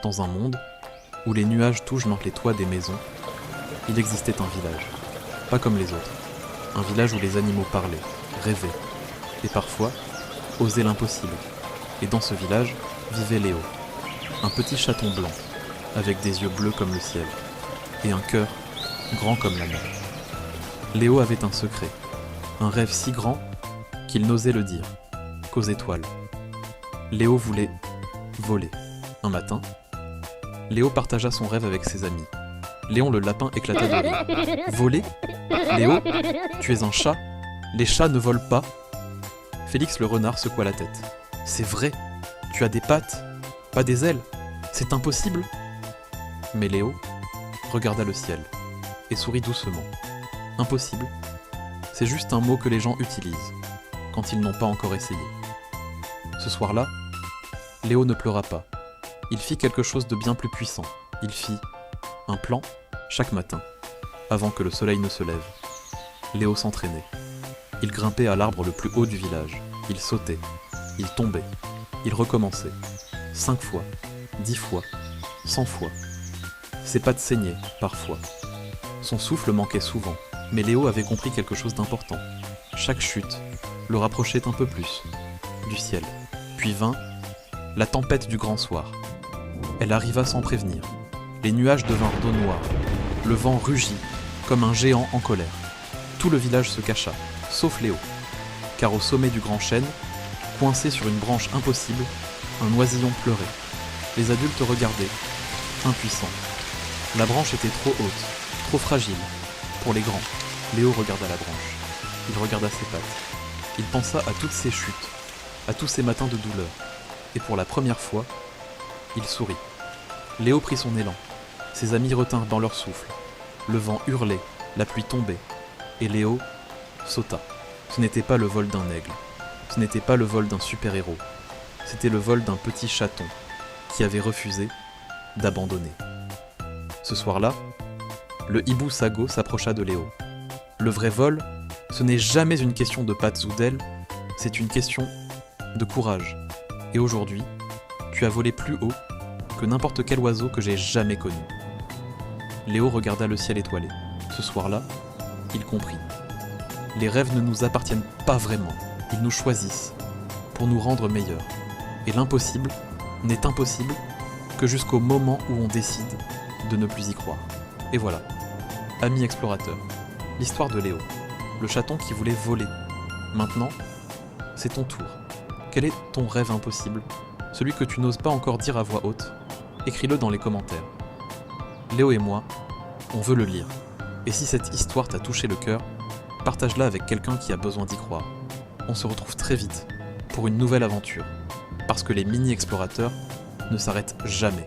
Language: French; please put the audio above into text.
Dans un monde où les nuages touchent dans les toits des maisons, il existait un village, pas comme les autres. Un village où les animaux parlaient, rêvaient, et parfois osaient l'impossible. Et dans ce village vivait Léo, un petit chaton blanc, avec des yeux bleus comme le ciel, et un cœur grand comme la mer. Léo avait un secret, un rêve si grand qu'il n'osait le dire qu'aux étoiles. Léo voulait voler. Un matin, Léo partagea son rêve avec ses amis. Léon le lapin éclata de rire. Voler ? Léo, tu es un chat ? Les chats ne volent pas ? Félix le renard secoua la tête. C'est vrai, tu as des pattes, pas des ailes. C'est impossible. Mais Léo regarda le ciel et sourit doucement. Impossible, c'est juste un mot que les gens utilisent quand ils n'ont pas encore essayé. Ce soir-là, Léo ne pleura pas. Il fit quelque chose de bien plus puissant. Il fit un plan chaque matin, avant que le soleil ne se lève. Léo s'entraînait. Il grimpait à l'arbre le plus haut du village. Il sautait. Il tombait. Il recommençait. 5 fois, 10 fois, 100 fois. Ses pattes saignaient, parfois. Son souffle manquait souvent, mais Léo avait compris quelque chose d'important. Chaque chute le rapprochait un peu plus du ciel. Puis vint la tempête du grand soir. Elle arriva sans prévenir. Les nuages devinrent d'eau noire. Le vent rugit comme un géant en colère. Tout le village se cacha, sauf Léo, car au sommet du grand chêne, coincé sur une branche impossible, un oisillon pleurait. Les adultes regardaient, impuissants. La branche était trop haute, trop fragile, pour les grands. Léo regarda la branche. Il regarda ses pattes. Il pensa à toutes ses chutes, à tous ces matins de douleur. Et pour la première fois, il sourit. Léo prit son élan. Ses amis retinrent dans leur souffle. Le vent hurlait, la pluie tombait. Et Léo sauta. Ce n'était pas le vol d'un aigle. Ce n'était pas le vol d'un super-héros. C'était le vol d'un petit chaton qui avait refusé d'abandonner. Ce soir-là, le hibou Sago s'approcha de Léo. Le vrai vol, ce n'est jamais une question de pattes ou d'ailes, c'est une question de courage. Et aujourd'hui, tu as volé plus haut que n'importe quel oiseau que j'ai jamais connu. Léo regarda le ciel étoilé. Ce soir-là, il comprit. Les rêves ne nous appartiennent pas vraiment, ils nous choisissent pour nous rendre meilleurs. Et l'impossible n'est impossible que jusqu'au moment où on décide de ne plus y croire. Et voilà, ami explorateur, l'histoire de Léo, le chaton qui voulait voler. Maintenant, c'est ton tour. Quel est ton rêve impossible ? Celui que tu n'oses pas encore dire à voix haute ? Écris-le dans les commentaires. Léo et moi, on veut le lire. Et si cette histoire t'a touché le cœur, partage-la avec quelqu'un qui a besoin d'y croire. On se retrouve très vite pour une nouvelle aventure, parce que les mini-explorateurs ne s'arrêtent jamais.